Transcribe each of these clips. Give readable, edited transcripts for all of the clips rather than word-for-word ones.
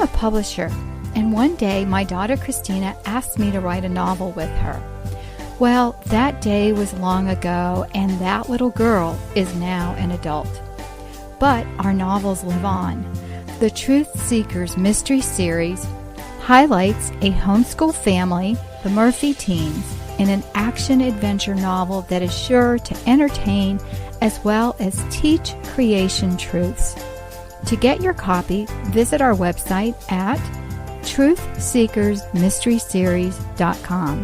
a publisher, and one day my daughter Christina asked me to write a novel with her. Well, that day was long ago, and that little girl is now an adult. But our novels live on. The Truth Seekers Mystery Series highlights a homeschool family, the Murphy teens, in an action-adventure novel that is sure to entertain as well as teach creation truths. To get your copy, visit our website at truthseekersmysteryseries.com.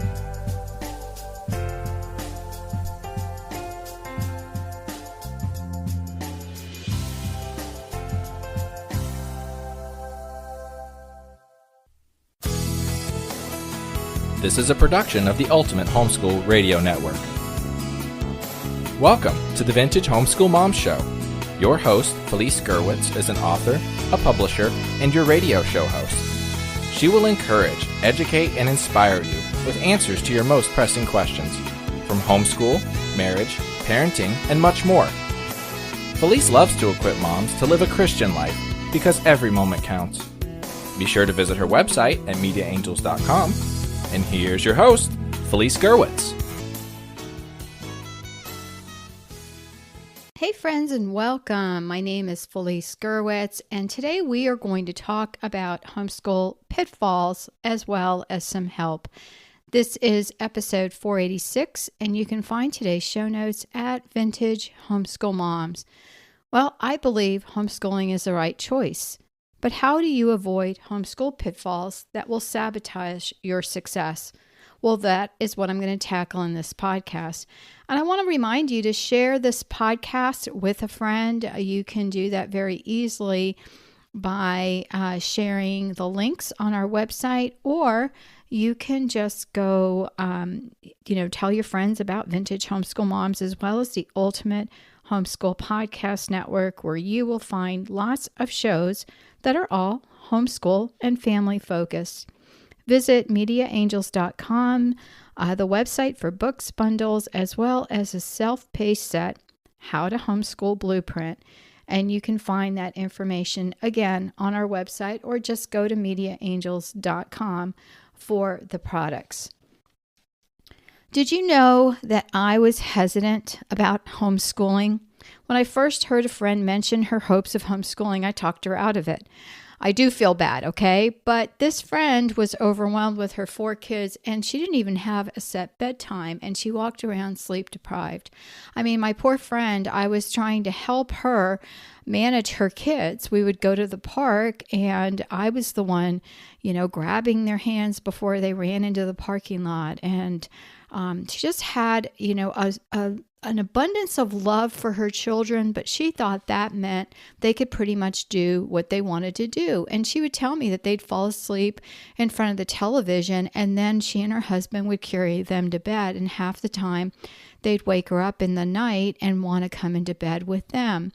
This is a production of the Ultimate Homeschool Radio Network. Welcome to the Vintage Homeschool Mom Show. Your host, Felice Gerwitz, is an author, a publisher, and your radio show host. She will encourage, educate, and inspire you with answers to your most pressing questions from homeschool, marriage, parenting, and much more. Felice loves to equip moms to live a Christian life because every moment counts. Be sure to visit her website at mediaangels.com. And here's your host, Felice Gerwitz. Hey friends, and welcome. My name is Felice Gerwitz, and today we are going to talk about homeschool pitfalls as well as some help. This is episode 486, and you can find today's show notes at Vintage Homeschool Moms. Well, I believe homeschooling is the right choice. But how do you avoid homeschool pitfalls that will sabotage your success? Well, that is what I'm going to tackle in this podcast. And I want to remind you to share this podcast with a friend. You can do that very easily by sharing the links on our website, or you can just go, tell your friends about Vintage Homeschool Moms as well as the Ultimate Homeschool Podcast Network, where you will find lots of shows that are all homeschool and family focused. Visit mediaangels.com, the website for books, bundles, as well as a self-paced set, How to Homeschool Blueprint. And you can find that information again on our website, or just go to mediaangels.com for the products. Did you know that I was hesitant about homeschooling? When I first heard a friend mention her hopes of homeschooling, I talked her out of it. I do feel bad, okay? But this friend was overwhelmed with her 4 kids, and she didn't even have a set bedtime, and she walked around sleep deprived. I mean, my poor friend, I was trying to help her manage her kids. We would go to the park, and I was the one, grabbing their hands before they ran into the parking lot. And she just had, an abundance of love for her children, but she thought that meant they could pretty much do what they wanted to do. And she would tell me that they'd fall asleep in front of the television, and then she and her husband would carry them to bed. And half the time they'd wake her up in the night and want to come into bed with them.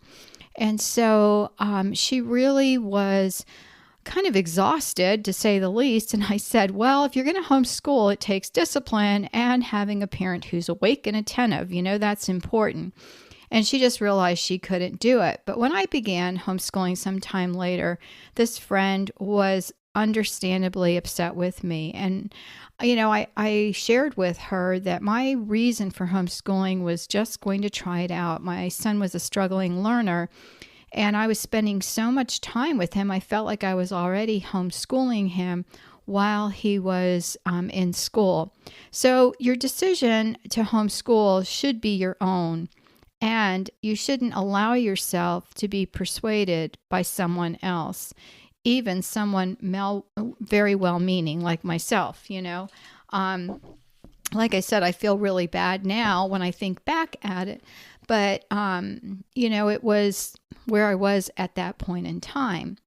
And so she really was kind of exhausted, to say the least. And I said, well, if you're going to homeschool, it takes discipline and having a parent who's awake and attentive. That's important. And she just realized she couldn't do it. But when I began homeschooling some time later, this friend was understandably upset with me. And, I shared with her that my reason for homeschooling was just going to try it out. My son was a struggling learner, and I was spending so much time with him, I felt like I was already homeschooling him while he was in school. So your decision to homeschool should be your own, and you shouldn't allow yourself to be persuaded by someone else, even someone very well-meaning like myself, Like I said, I feel really bad now when I think back at it. But, it was where I was at that point in time.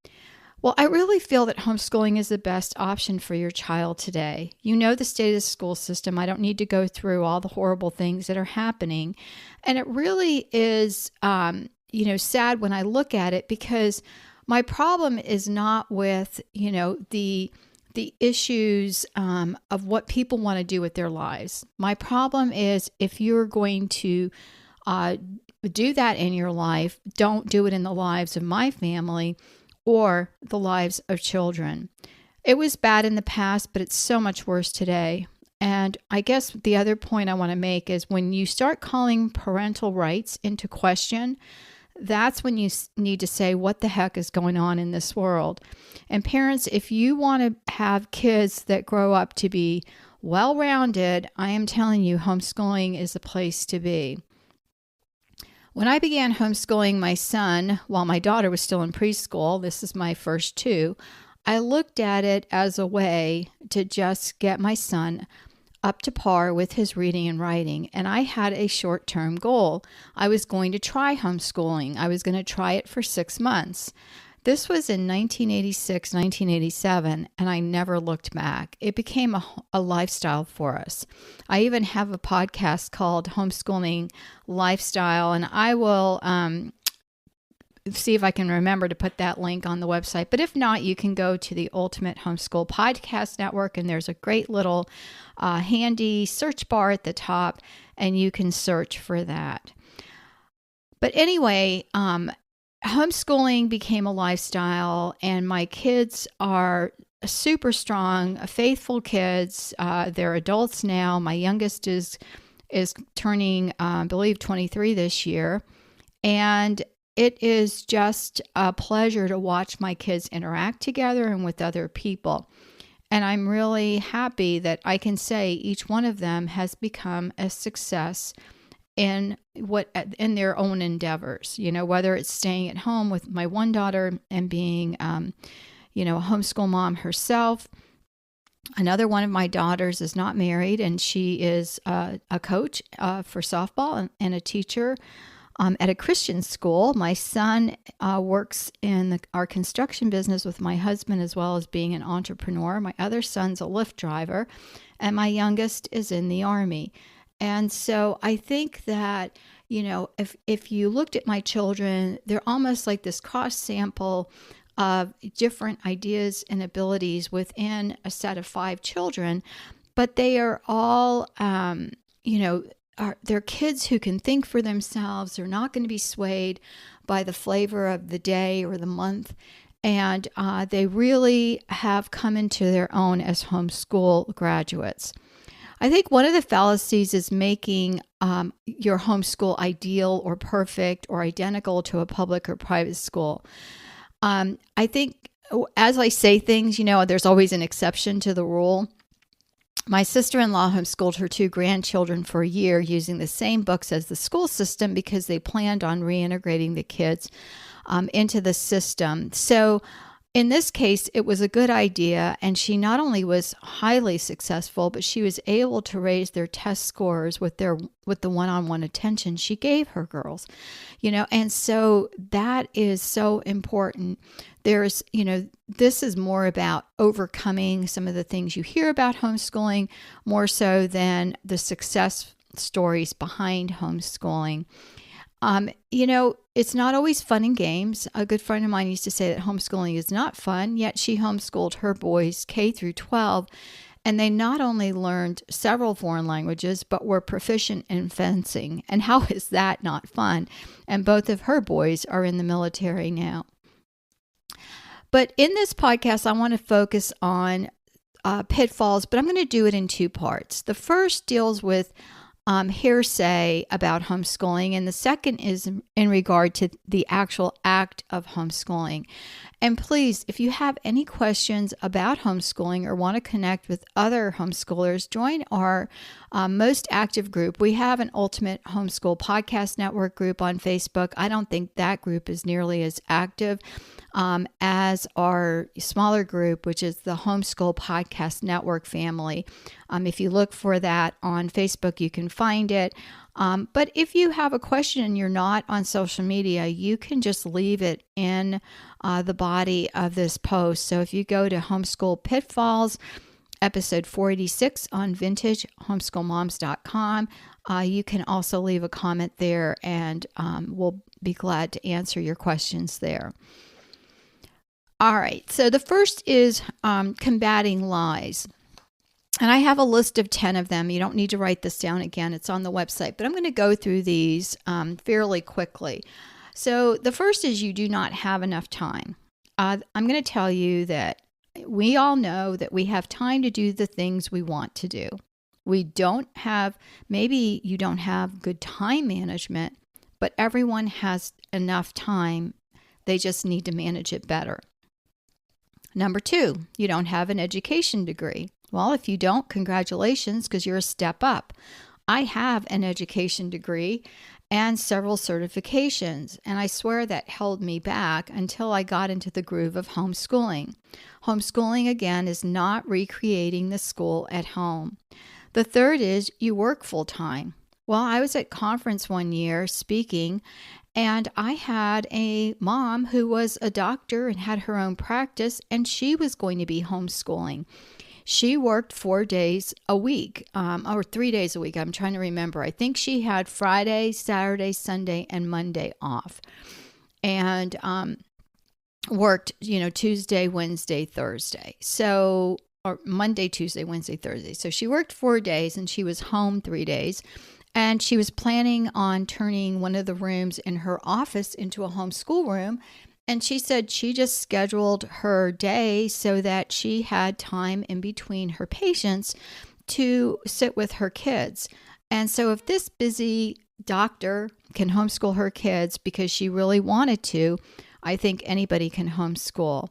Well, I really feel that homeschooling is the best option for your child today. You know the state of the school system. I don't need to go through all the horrible things that are happening. And it really is, sad when I look at it, because my problem is not with, the issues of what people want to do with their lives. My problem is, if you're going to do that in your life, don't do it in the lives of my family, or the lives of children. It was bad in the past, but it's so much worse today. And I guess the other point I want to make is when you start calling parental rights into question, that's when you need to say, what the heck is going on in this world? And parents, if you want to have kids that grow up to be well-rounded, I am telling you, homeschooling is the place to be. When I began homeschooling my son while my daughter was still in preschool, this is my first two, I looked at it as a way to just get my son up to par with his reading and writing. And I had a short-term goal. I was going to try homeschooling. I was going to try it for 6 months. This was in 1986, 1987, and I never looked back. It became a lifestyle for us. I even have a podcast called Homeschooling Lifestyle, and I will see if I can remember to put that link on the website. But if not, you can go to the Ultimate Homeschool Podcast Network, and there's a great little handy search bar at the top, and you can search for that. But anyway, homeschooling became a lifestyle, and my kids are super strong, faithful kids. They're adults now. My youngest is turning, I believe, 23 this year. And it is just a pleasure to watch my kids interact together and with other people. And I'm really happy that I can say each one of them has become a success in their own endeavors, whether it's staying at home with my one daughter and being, a homeschool mom herself. Another one of my daughters is not married, and she is a coach for softball and a teacher at a Christian school. My son works in our construction business with my husband, as well as being an entrepreneur. My other son's a Lyft driver, and my youngest is in the Army. And so I think that, if you looked at my children, they're almost like this cross sample of different ideas and abilities within a set of 5 children, but they are all, they're kids who can think for themselves. They're not going to be swayed by the flavor of the day or the month. And they really have come into their own as homeschool graduates. I think one of the fallacies is making your homeschool ideal or perfect or identical to a public or private school. I think as I say things, there's always an exception to the rule. My sister-in-law homeschooled her 2 grandchildren for a year using the same books as the school system because they planned on reintegrating the kids into the system. So in this case, it was a good idea, and she not only was highly successful, but she was able to raise their test scores with the one-on-one attention she gave her girls, and so that is so important. There's, this is more about overcoming some of the things you hear about homeschooling, more so than the success stories behind homeschooling. It's not always fun and games. A good friend of mine used to say that homeschooling is not fun, yet she homeschooled her boys K through 12, and they not only learned several foreign languages, but were proficient in fencing. And how is that not fun? And both of her boys are in the military now. But in this podcast, I want to focus on pitfalls, but I'm going to do it in 2 parts. The first deals with hearsay about homeschooling, and the second is in regard to the actual act of homeschooling. And please, if you have any questions about homeschooling or want to connect with other homeschoolers, join our most active group. We have an Ultimate Homeschool Podcast Network group on Facebook. I don't think that group is nearly as active as our smaller group, which is the Homeschool Podcast Network family. If you look for that on Facebook, you can find it. But if you have a question and you're not on social media, you can just leave it in the body of this post. So if you go to Homeschool Pitfalls, episode 486 on vintagehomeschoolmoms.com, you can also leave a comment there, and we'll be glad to answer your questions there. All right, so the first is combating lies. And I have a list of 10 of them. You don't need to write this down again. It's on the website. But I'm going to go through these fairly quickly. So the first is you do not have enough time. I'm going to tell you that we all know that we have time to do the things we want to do. Maybe you don't have good time management, but everyone has enough time. They just need to manage it better. Number 2, you don't have an education degree. Well, if you don't, congratulations, because you're a step up. I have an education degree and several certifications, and I swear that held me back until I got into the groove of homeschooling. Homeschooling, again, is not recreating the school at home. The third is you work full time. Well, I was at conference one year speaking, and I had a mom who was a doctor and had her own practice, and she was going to be homeschooling. She worked 4 days a week, or 3 days a week. I'm trying to remember. I think she had Friday, Saturday, Sunday, and Monday off, and worked, Tuesday, Wednesday, Thursday. Or Monday, Tuesday, Wednesday, Thursday. So she worked 4 days, and she was home 3 days. And she was planning on turning one of the rooms in her office into a homeschool room. And she said she just scheduled her day so that she had time in between her patients to sit with her kids. And so if this busy doctor can homeschool her kids because she really wanted to, I think anybody can homeschool.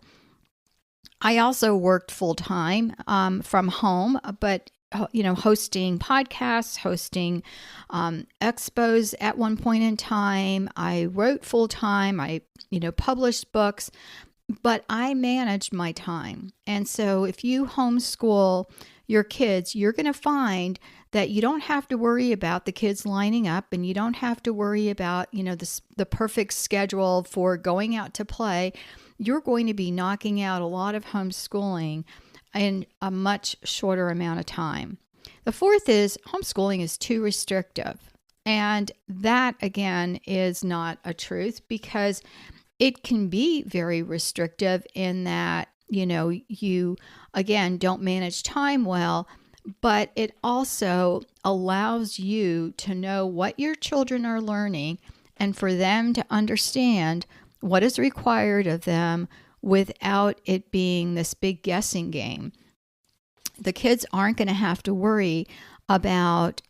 I also worked full time from home, but hosting podcasts, hosting expos at one point in time. I wrote full time. I, published books, but I managed my time. And so if you homeschool your kids, you're going to find that you don't have to worry about the kids lining up, and you don't have to worry about, the perfect schedule for going out to play. You're going to be knocking out a lot of homeschooling in a much shorter amount of time. The fourth is homeschooling is too restrictive. And that, again, is not a truth, because it can be very restrictive in that, you, again, don't manage time well, but it also allows you to know what your children are learning and for them to understand what is required of them without it being this big guessing game. The kids aren't going to have to worry about,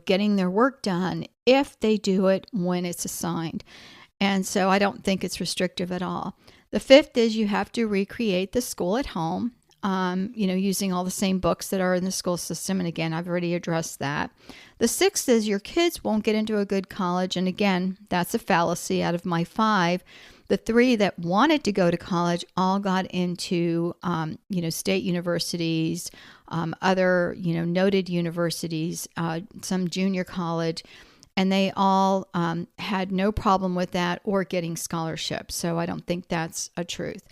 getting their work done if they do it when it's assigned. And so I don't think it's restrictive at all. The fifth is you have to recreate the school at home, using all the same books that are in the school system. And again, I've already addressed that. The sixth is your kids won't get into a good college. And again, that's a fallacy. Out of my 5, the 3 that wanted to go to college all got into, state universities, other, noted universities, some junior college, and they all had no problem with that or getting scholarships. So I don't think that's a truth.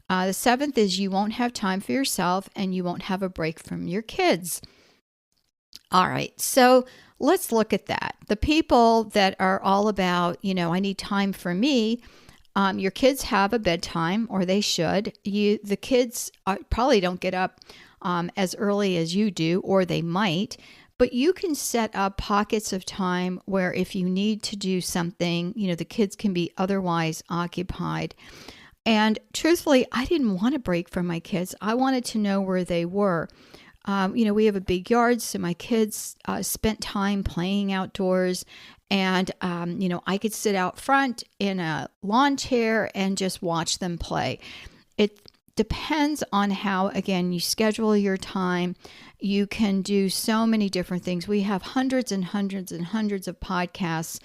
The 7th is you won't have time for yourself, and you won't have a break from your kids. All right, so let's look at that. The people that are all about, I need time for me. Your kids have a bedtime, or they should. The kids probably don't get up as early as you do, or they might, but you can set up pockets of time where if you need to do something, the kids can be otherwise occupied. And truthfully, I didn't want a break from my kids. I wanted to know where they were. We have a big yard, so my kids spent time playing outdoors. And, I could sit out front in a lawn chair and just watch them play. It depends on how, again, you schedule your time. You can do so many different things. We have hundreds and hundreds and hundreds of podcasts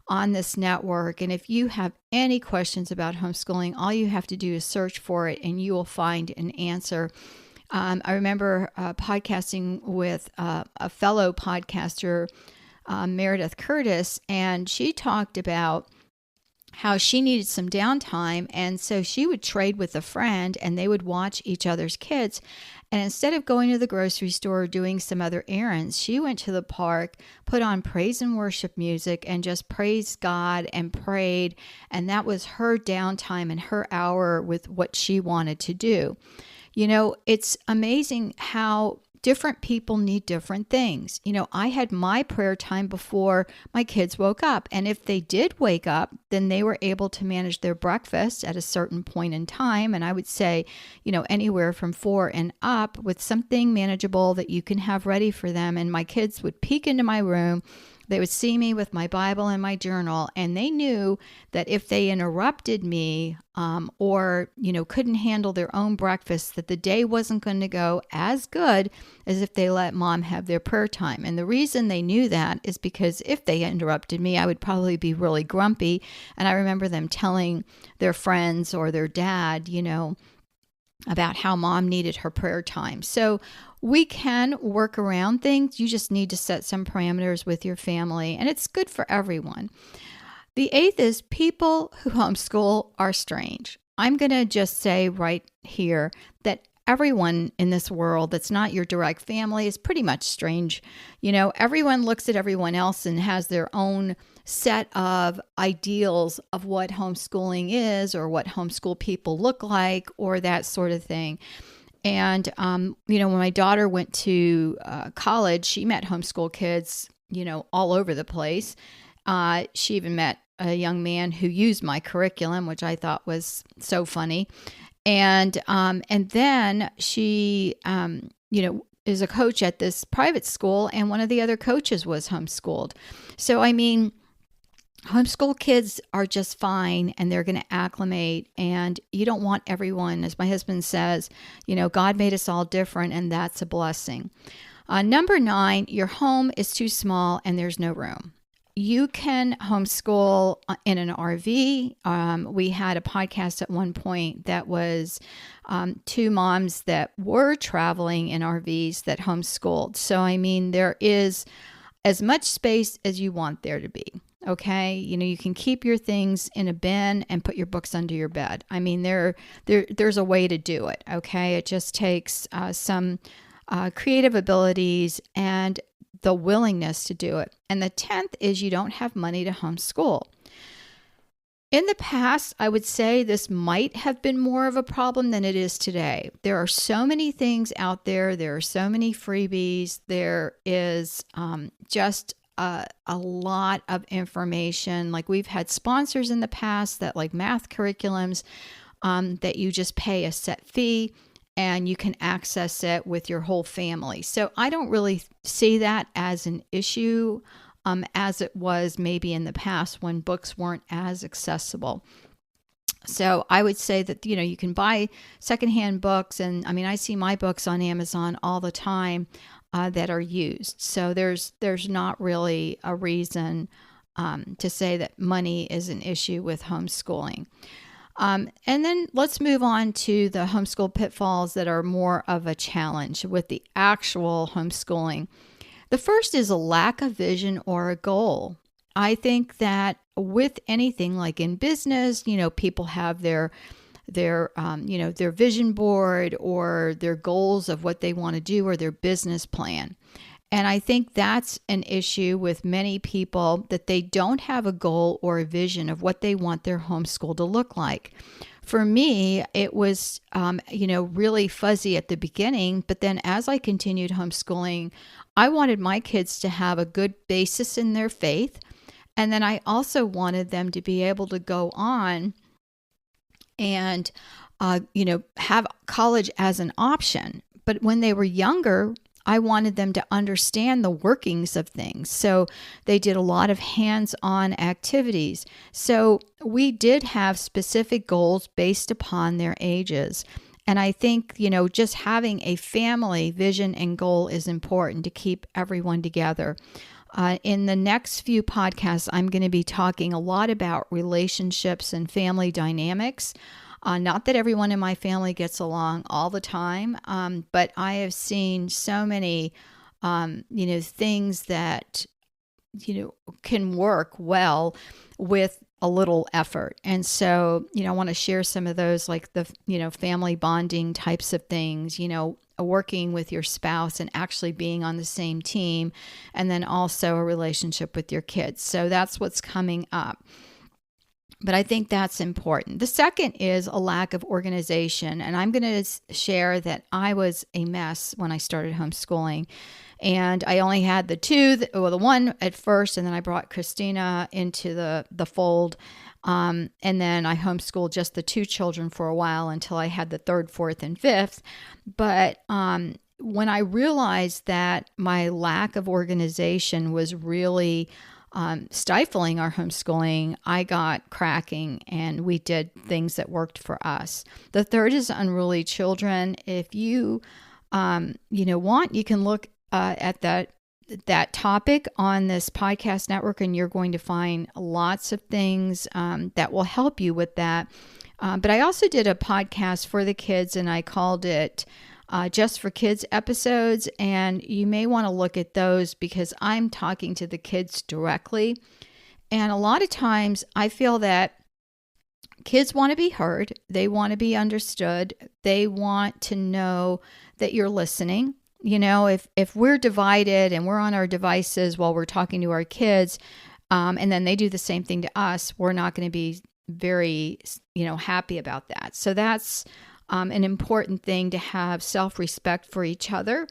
on this network. And if you have any questions about homeschooling, all you have to do is search for it and you will find an answer. I remember podcasting with a fellow podcaster, Meredith Curtis, and she talked about how she needed some downtime, and so she would trade with a friend and they would watch each other's kids. And instead of going to the grocery store or doing some other errands, she went to the park, put on praise and worship music, and just praised God and prayed. And that was her downtime and her hour with what she wanted to do. It's amazing how different people need different things. I had my prayer time before my kids woke up. And if they did wake up, then they were able to manage their breakfast at a certain point in time. And I would say, anywhere from 4 and up with something manageable that you can have ready for them. And my kids would peek into my room. They would see me with my Bible and my journal, and they knew that if they interrupted me or, couldn't handle their own breakfast, that the day wasn't going to go as good as if they let mom have their prayer time. And the reason they knew that is because if they interrupted me, I would probably be really grumpy. And I remember them telling their friends or their dad, about how mom needed her prayer time. So we can work around things. You just need to set some parameters with your family, and it's good for everyone. The 8th is people who homeschool are strange. I'm going to just say right here that everyone in this world that's not your direct family is pretty much strange. Everyone looks at everyone else and has their own set of ideals of what homeschooling is or what homeschool people look like or that sort of thing. And, when my daughter went to college, she met homeschool kids, all over the place. She even met a young man who used my curriculum, which I thought was so funny. And then she, is a coach at this private school, and one of the other coaches was homeschooled. So, homeschool kids are just fine, and they're going to acclimate, and you don't want everyone, as my husband says, God made us all different, and that's a blessing. Number 9, your home is too small and there's no room. You can homeschool in an RV. We had a podcast at one point that was 2 moms that were traveling in RVs that homeschooled. So, there is as much space as you want there to be. Okay. You can keep your things in a bin and put your books under your bed. There's a way to do it. Okay. It just takes some creative abilities and the willingness to do it. And the 10th is you don't have money to homeschool. In the past, I would say this might have been more of a problem than it is today. There are so many things out there. There are so many freebies. There is just a lot of information. Like we've had sponsors in the past that like math curriculums that you just pay a set fee and you can access it with your whole family. So I don't really see that as an issue as it was maybe in the past when books weren't as accessible. So I would say that, you can buy secondhand books. And I see my books on Amazon all the time that are used. So there's not really a reason to say that money is an issue with homeschooling. And then let's move on to the homeschool pitfalls that are more of a challenge with the actual homeschooling. The first is a lack of vision or a goal. I think that with anything like in business, people have their vision board or their goals of what they want to do or their business plan. And I think that's an issue with many people, that they don't have a goal or a vision of what they want their homeschool to look like. For me, it was, really fuzzy at the beginning, but then as I continued homeschooling, I wanted my kids to have a good basis in their faith. And then I also wanted them to be able to go on and, have college as an option. But when they were younger, I wanted them to understand the workings of things. So they did a lot of hands-on activities. So we did have specific goals based upon their ages. And I think, just having a family vision and goal is important to keep everyone together. In the next few podcasts, I'm going to be talking a lot about relationships and family dynamics. Not that everyone in my family gets along all the time, but I have seen so many, things that, can work well with a little effort. And so, I want to share some of those, like the, family bonding types of things, working with your spouse and actually being on the same team, and then also a relationship with your kids. So that's what's coming up. But I think that's important. The second is a lack of organization. And I'm going to share that I was a mess when I started homeschooling. And I only had the one at first, and then I brought Christina into the fold. And then I homeschooled just the two children for a while until I had the third, fourth, and fifth. But when I realized that my lack of organization was really stifling our homeschooling, I got cracking and we did things that worked for us. The third is unruly children. If you, want, you can look at that topic on this podcast network, and you're going to find lots of things that will help you with that. But I also did a podcast for the kids, and I called it Just for Kids episodes, and you may want to look at those because I'm talking to the kids directly. And a lot of times I feel that kids want to be heard. They want to be understood. They want to know that you're listening. If we're divided and we're on our devices while we're talking to our kids, and then they do the same thing to us, we're not going to be very, happy about that. So that's an important thing, to have self-respect for each other.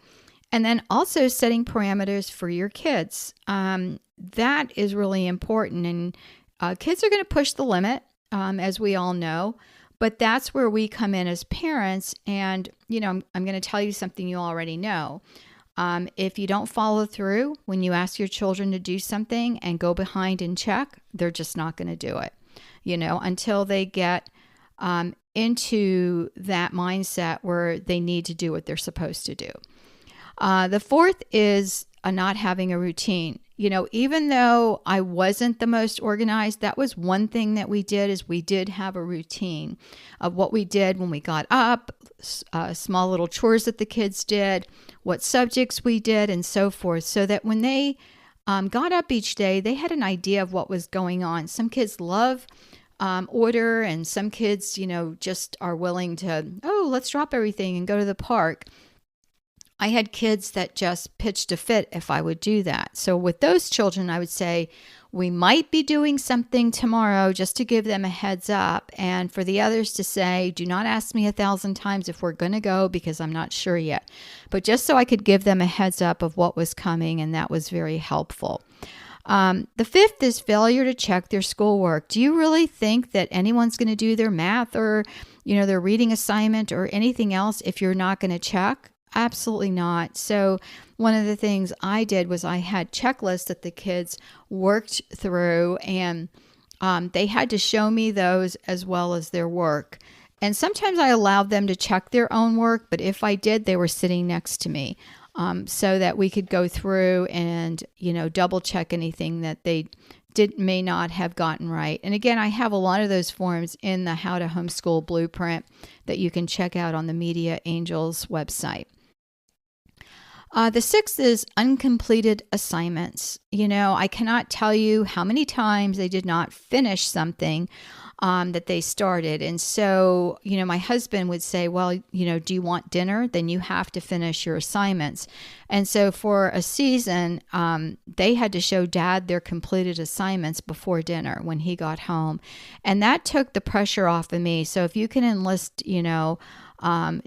And then also setting parameters for your kids. That is really important. And kids are going to push the limit, as we all know. But that's where we come in as parents. And, I'm going to tell you something you already know. If you don't follow through when you ask your children to do something and go behind and check, they're just not going to do it, until they get into that mindset where they need to do what they're supposed to do. The fourth is not having a routine. Even though I wasn't the most organized, that was one thing that we did, is we did have a routine of what we did when we got up, small little chores that the kids did, what subjects we did, and so forth, so that when they got up each day, they had an idea of what was going on. Some kids love order, and some kids, just are willing to, let's drop everything and go to the park. I had kids that just pitched a fit if I would do that. So with those children, I would say, we might be doing something tomorrow, just to give them a heads up. And for the others to say, do not ask me 1,000 times if we're going to go, because I'm not sure yet. But just so I could give them a heads up of what was coming, and that was very helpful. The fifth is failure to check their schoolwork. Do you really think that anyone's going to do their math or, their reading assignment or anything else if you're not going to check? Absolutely not. So one of the things I did was I had checklists that the kids worked through, and they had to show me those as well as their work. And sometimes I allowed them to check their own work, but if I did, they were sitting next to me, so that we could go through and, double check anything that they may not have gotten right. And again, I have a lot of those forms in the How to Homeschool Blueprint that you can check out on the Media Angels website. The sixth is uncompleted assignments. I cannot tell you how many times they did not finish something that they started. And so, my husband would say, well, do you want dinner? Then you have to finish your assignments. And so for a season, they had to show Dad their completed assignments before dinner when he got home. And that took the pressure off of me. So if you can enlist,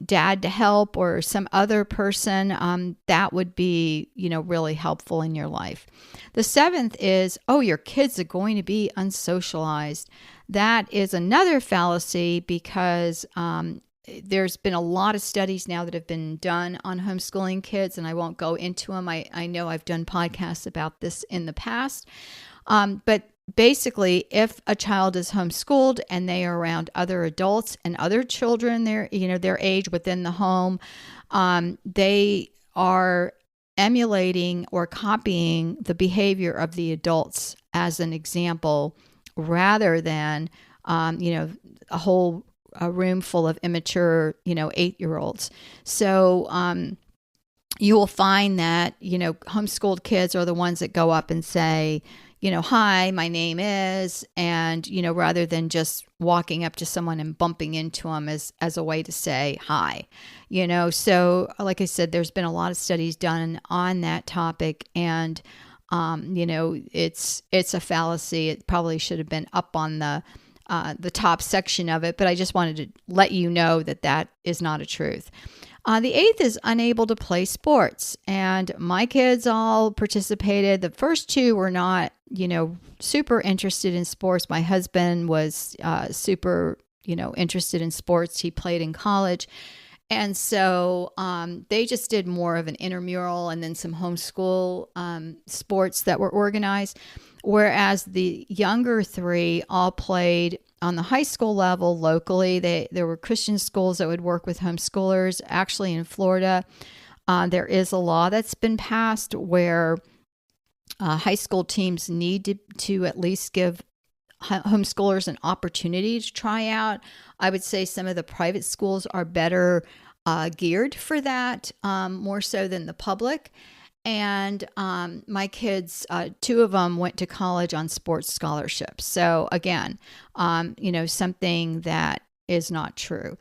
Dad to help, or some other person, that would be, really helpful in your life. The seventh is, your kids are going to be unsocialized. That is another fallacy, because there's been a lot of studies now that have been done on homeschooling kids, and I won't go into them. I know I've done podcasts about this in the past, but basically, if a child is homeschooled and they are around other adults and other children their age within the home, they are emulating or copying the behavior of the adults as an example, rather than a whole room full of immature 8-year-olds. So you will find that homeschooled kids are the ones that go up and say, hi, my name is, and, rather than just walking up to someone and bumping into them as a way to say hi, so like I said, there's been a lot of studies done on that topic, and, it's a fallacy. It probably should have been up on the the top section of it, but I just wanted to let you know that that is not a truth. The 8th is unable to play sports, and my kids all participated. The first 2 were not, super interested in sports. My husband was super, interested in sports. He played in college. And so they just did more of an intramural and then some homeschool sports that were organized, whereas the younger 3 all played on the high school level locally. There were Christian schools that would work with homeschoolers. Actually, in Florida, there is a law that's been passed where high school teams need to at least give homeschoolers an opportunity to try out. I would say some of the private schools are better geared for that, more so than the public. And my kids, 2 of them went to college on sports scholarships. So again, something that is not true.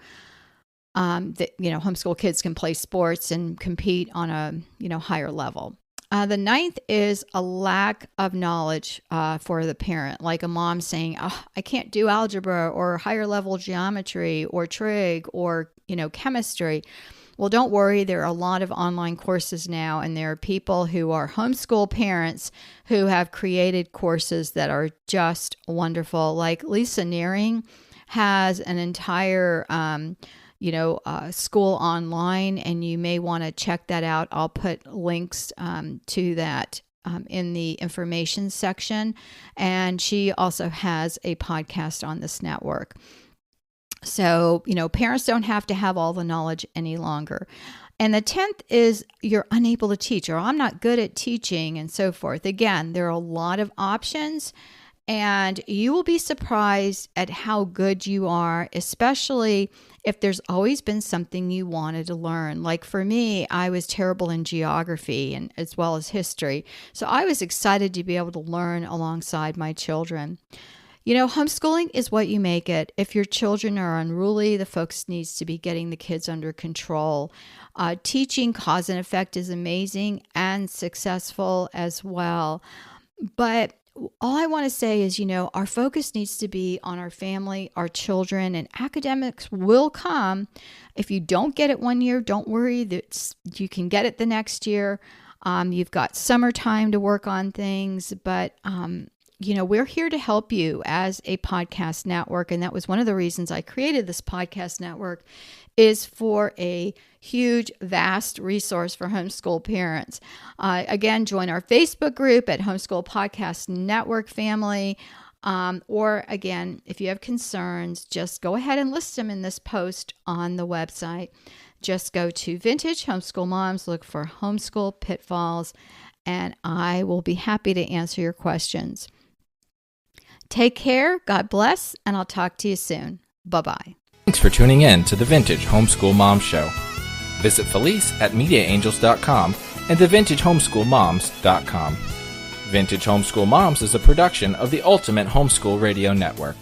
That homeschool kids can play sports and compete on a higher level. The 9th is a lack of knowledge for the parent, like a mom saying, "Oh, I can't do algebra or higher level geometry or trig or chemistry." Well, don't worry. There are a lot of online courses now, and there are people who are homeschool parents who have created courses that are just wonderful. Like Lisa Nearing has an entire school online, and you may want to check that out. I'll put links to that in the information section. And she also has a podcast on this network. So, parents don't have to have all the knowledge any longer. And the 10th is you're unable to teach, or I'm not good at teaching, and so forth. Again, there are a lot of options, and you will be surprised at how good you are, especially if there's always been something you wanted to learn. Like for me, I was terrible in geography and as well as history. So I was excited to be able to learn alongside my children. Homeschooling is what you make it. If your children are unruly, the focus needs to be getting the kids under control. Teaching cause and effect is amazing and successful as well. But all I want to say is, our focus needs to be on our family, our children, and academics will come. If you don't get it one year, don't worry, you can get it the next year. You've got summertime to work on things, but we're here to help you as a podcast network. And that was one of the reasons I created this podcast network, is for a huge, vast resource for homeschool parents. Again, join our Facebook group at Homeschool Podcast Network Family. Or again, if you have concerns, just go ahead and list them in this post on the website. Just go to Vintage Homeschool Moms, look for Homeschool Pitfalls, and I will be happy to answer your questions. Take care, God bless, and I'll talk to you soon. Bye-bye. Thanks for tuning in to the Vintage Homeschool Mom Show. Visit Felice at MediaAngels.com and TheVintageHomeschoolMoms.com. Vintage Homeschool Moms is a production of the Ultimate Homeschool Radio Network.